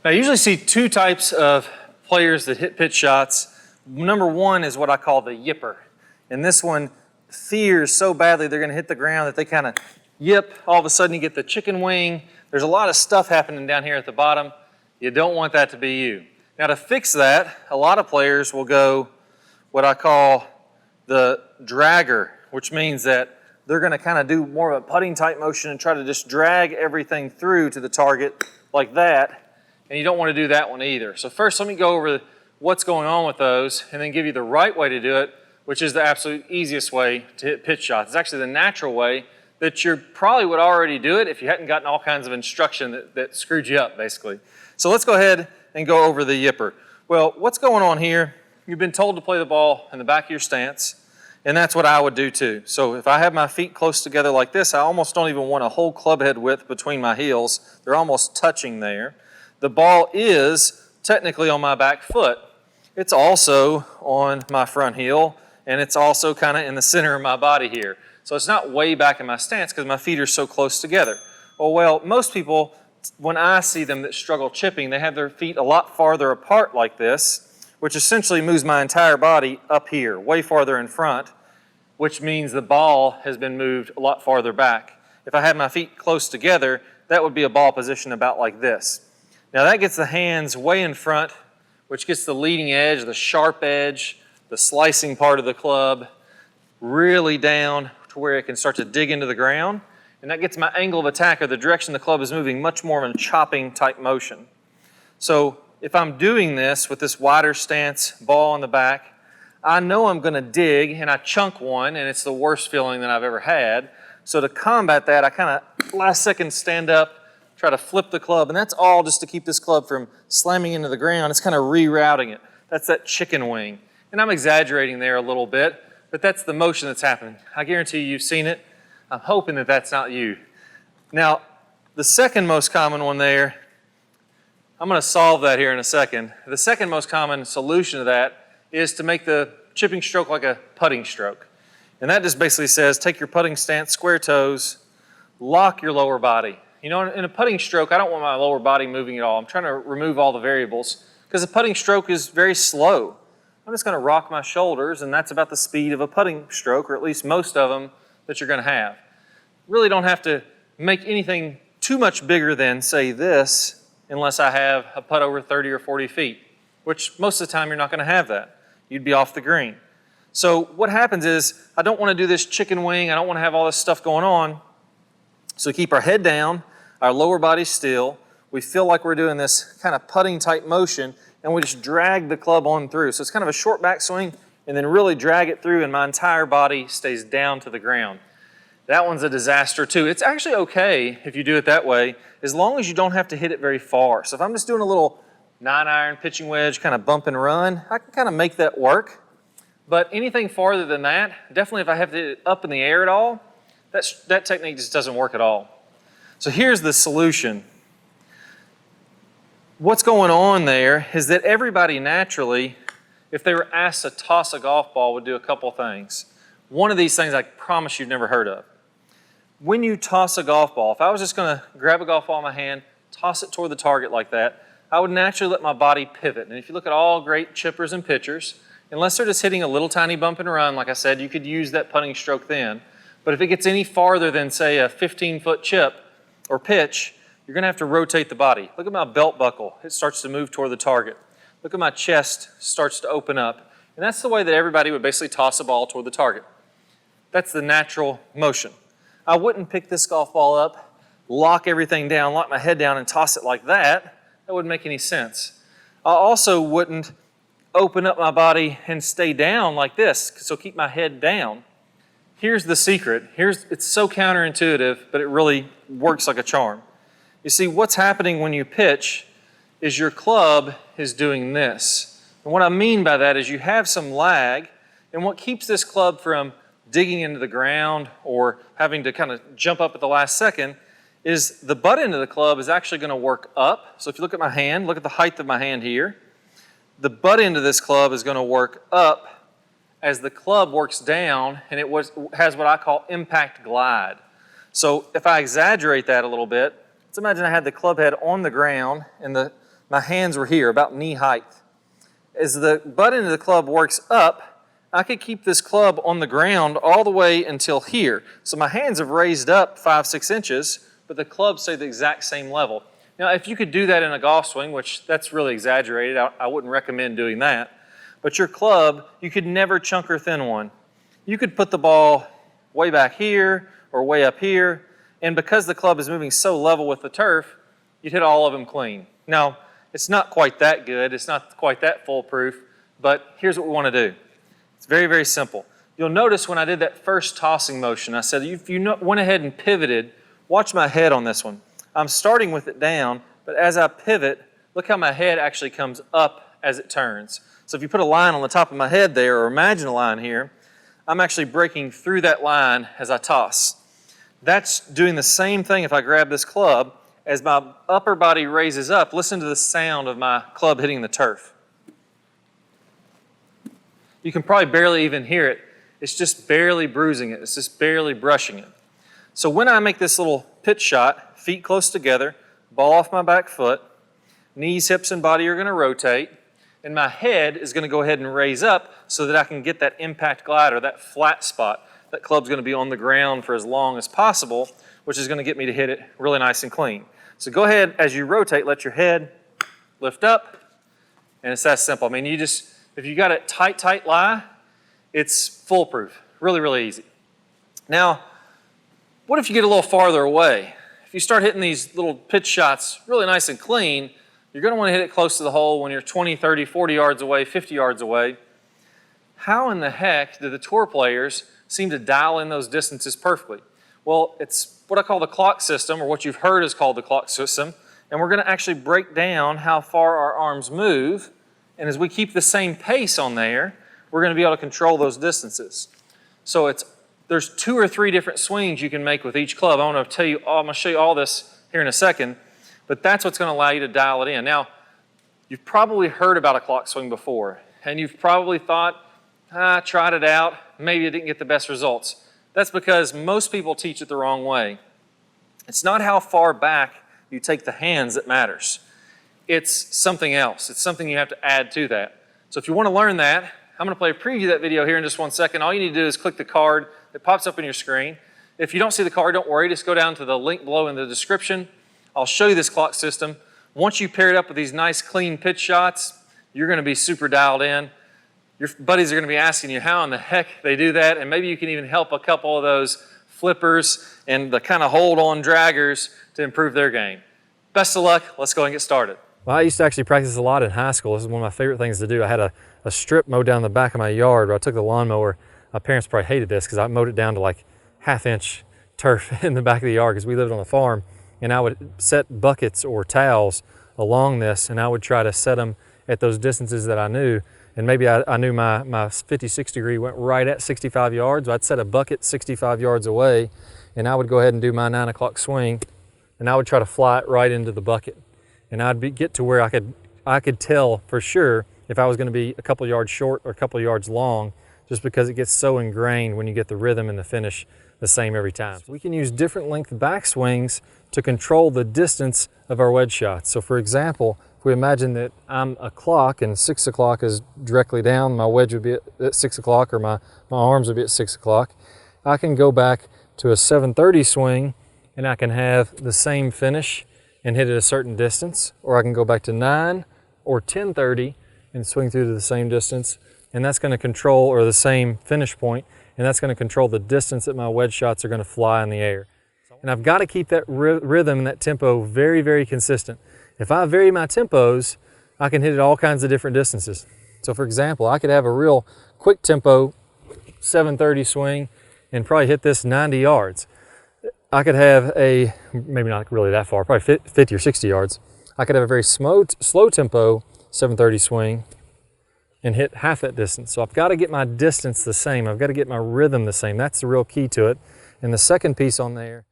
Now, I usually see two types of players that hit pitch shots. Number one is what I call the yipper. And this one fears so badly they're going to hit the ground that they kind of yip. All of a sudden you get the chicken wing. There's a lot of stuff happening down here at the bottom. You don't want that to be you. Now, to fix that, a lot of players will go what I call the dragger, which means that they're going to kind of do more of a putting type motion and try to just drag everything through to the target like that. And you don't want to do that one either. So first, let me go over what's going on with those and then give you the right way to do it, which is the absolute easiest way to hit pitch shots. It's actually the natural way that you probably would already do it if you hadn't gotten all kinds of instruction that screwed you up, basically. So let's go ahead and go over the yipper. Well, what's going on here? You've been told to play the ball in the back of your stance, and that's what I would do too. So if I have my feet close together like this, I almost don't even want a whole club head width between my heels. They're almost touching there. The ball is technically on my back foot. It's also on my front heel, and it's also kind of in the center of my body here. So it's not way back in my stance because my feet are so close together. Well, most people, when I see them that struggle chipping, they have their feet a lot farther apart like this, which essentially moves my entire body up here, way farther in front, which means the ball has been moved a lot farther back. If I had my feet close together, that would be a ball position about like this. Now that gets the hands way in front, which gets the leading edge, the sharp edge, the slicing part of the club really down to where it can start to dig into the ground. And that gets my angle of attack, or the direction the club is moving, much more of a chopping type motion. So if I'm doing this with this wider stance, ball on the back, I know I'm going to dig and I chunk one, and it's the worst feeling that I've ever had. So to combat that, I kind of last second stand up, try to flip the club, and that's all just to keep this club from slamming into the ground. It's kind of rerouting it. That's that chicken wing. And I'm exaggerating there a little bit, but that's the motion that's happening. I guarantee you've seen it. I'm hoping that that's not you. Now, the second most common one there, I'm going to solve that here in a second. The second most common solution to that is to make the chipping stroke like a putting stroke. And that just basically says take your putting stance, square toes, lock your lower body. You know, in a putting stroke, I don't want my lower body moving at all. I'm trying to remove all the variables because a putting stroke is very slow. I'm just going to rock my shoulders, and that's about the speed of a putting stroke, or at least most of them that you're going to have. Really don't have to make anything too much bigger than, say, this, unless I have a putt over 30 or 40 feet, which most of the time you're not going to have that. You'd be off the green. So what happens is I don't want to do this chicken wing. I don't want to have all this stuff going on. So keep our head down, our lower body still. We feel like we're doing this kind of putting type motion, and we just drag the club on through. So it's kind of a short backswing, and then really drag it through, and my entire body stays down to the ground. That one's a disaster too. It's actually okay if you do it that way, as long as you don't have to hit it very far. So if I'm just doing a little 9-iron pitching wedge, kind of bump and run, I can kind of make that work. But anything farther than that, definitely if I have to hit it up in the air at all, that technique just doesn't work at all. So here's the solution. What's going on there is that everybody naturally, if they were asked to toss a golf ball, would do a couple things. One of these things I promise you've never heard of. When you toss a golf ball, if I was just going to grab a golf ball in my hand, toss it toward the target like that, I would naturally let my body pivot. And if you look at all great chippers and pitchers, unless they're just hitting a little tiny bump and run, like I said, you could use that putting stroke then. But if it gets any farther than, say, a 15-foot chip or pitch, you're going to have to rotate the body. Look at my belt buckle. It starts to move toward the target. Look at my chest starts to open up. And that's the way that everybody would basically toss a ball toward the target. That's the natural motion. I wouldn't pick this golf ball up, lock everything down, lock my head down, and toss it like that. That wouldn't make any sense. I also wouldn't open up my body and stay down like this, so keep my head down. Here's the secret. It's so counterintuitive, but it really works like a charm. You see, what's happening when you pitch is your club is doing this. And what I mean by that is you have some lag, and what keeps this club from digging into the ground or having to kind of jump up at the last second is the butt end of the club is actually going to work up. So if you look at my hand, look at the height of my hand here. The butt end of this club is going to work up as the club works down, and it has what I call impact glide. So if I exaggerate that a little bit, let's imagine I had the club head on the ground and my hands were here, about knee height. As the butt end of the club works up, I could keep this club on the ground all the way until here. So my hands have raised up 5-6 inches, but the club stayed the exact same level. Now, if you could do that in a golf swing, which that's really exaggerated, I wouldn't recommend doing that. But your club, you could never chunk or thin one. You could put the ball way back here or way up here, and because the club is moving so level with the turf, you'd hit all of them clean. Now, it's not quite that good, it's not quite that foolproof, but here's what we want to do. It's very, very simple. You'll notice when I did that first tossing motion, I said if you went ahead and pivoted, watch my head on this one. I'm starting with it down, but as I pivot, look how my head actually comes up as it turns. So if you put a line on the top of my head there, or imagine a line here, I'm actually breaking through that line as I toss. That's doing the same thing if I grab this club. As my upper body raises up, listen to the sound of my club hitting the turf. You can probably barely even hear it. It's just barely bruising it. It's just barely brushing it. So when I make this little pitch shot, feet close together, ball off my back foot, knees, hips, and body are going to rotate, and my head is going to go ahead and raise up so that I can get that impact glide or that flat spot. That club's going to be on the ground for as long as possible, which is going to get me to hit it really nice and clean. So go ahead, as you rotate, let your head lift up, and it's that simple. I mean, if you got a tight lie, it's foolproof. Really, really easy. Now, what if you get a little farther away? If you start hitting these little pitch shots really nice and clean, you're going to want to hit it close to the hole when you're 20, 30, 40 yards away, 50 yards away. How in the heck do the tour players seem to dial in those distances perfectly? Well, it's what I call the clock system, or what you've heard is called the clock system, and we're going to actually break down how far our arms move, and as we keep the same pace on there, we're going to be able to control those distances. So there's 2 or 3 different swings you can make with each club. I'm going to show you all this here in a second, but that's what's going to allow you to dial it in. Now, you've probably heard about a clock swing before, and you've probably thought, tried it out, maybe it didn't get the best results. That's because most people teach it the wrong way. It's not how far back you take the hands that matters. It's something else. It's something you have to add to that. So if you want to learn that, I'm going to play a preview of that video here in just 1 second. All you need to do is click the card that pops up on your screen. If you don't see the card, don't worry. Just go down to the link below in the description. I'll show you this clock system. Once you pair it up with these nice clean pitch shots, you're going to be super dialed in. Your buddies are going to be asking you how in the heck they do that, and maybe you can even help a couple of those flippers and the kind of hold-on draggers to improve their game. Best of luck. Let's go and get started. Well, I used to actually practice a lot in high school. This is one of my favorite things to do. I had a strip mowed down the back of my yard where I took the lawnmower. My parents probably hated this because I mowed it down to like 1/2 inch turf in the back of the yard because we lived on a farm. And I would set buckets or towels along this, and I would try to set them at those distances that I knew. And maybe I knew my 56 degree went right at 65 yards. So I'd set a bucket 65 yards away, and I would go ahead and do my 9 o'clock swing, and I would try to fly it right into the bucket. And I'd get to where I could tell for sure if I was going to be a couple yards short or a couple yards long, just because it gets so ingrained when you get the rhythm and the finish the same every time. We can use different length backswings to control the distance of our wedge shots. So for example, if we imagine that I'm a clock and 6 o'clock is directly down, my wedge would be at 6 o'clock, or my arms would be at 6 o'clock, I can go back to a 7:30 swing and I can have the same finish and hit at a certain distance, or I can go back to 9 or 10:30 and swing through to the same distance, and that's going to control, or the same finish point, and that's going to control the distance that my wedge shots are going to fly in the air. And I've got to keep that rhythm and that tempo very, very consistent. If I vary my tempos, I can hit at all kinds of different distances. So for example, I could have a real quick tempo 7:30 swing and probably hit this 90 yards. I could have maybe not really that far, probably 50 or 60 yards. I could have a very slow tempo 7:30 swing and hit half that distance. So I've got to get my distance the same. I've got to get my rhythm the same. That's the real key to it. And the second piece on there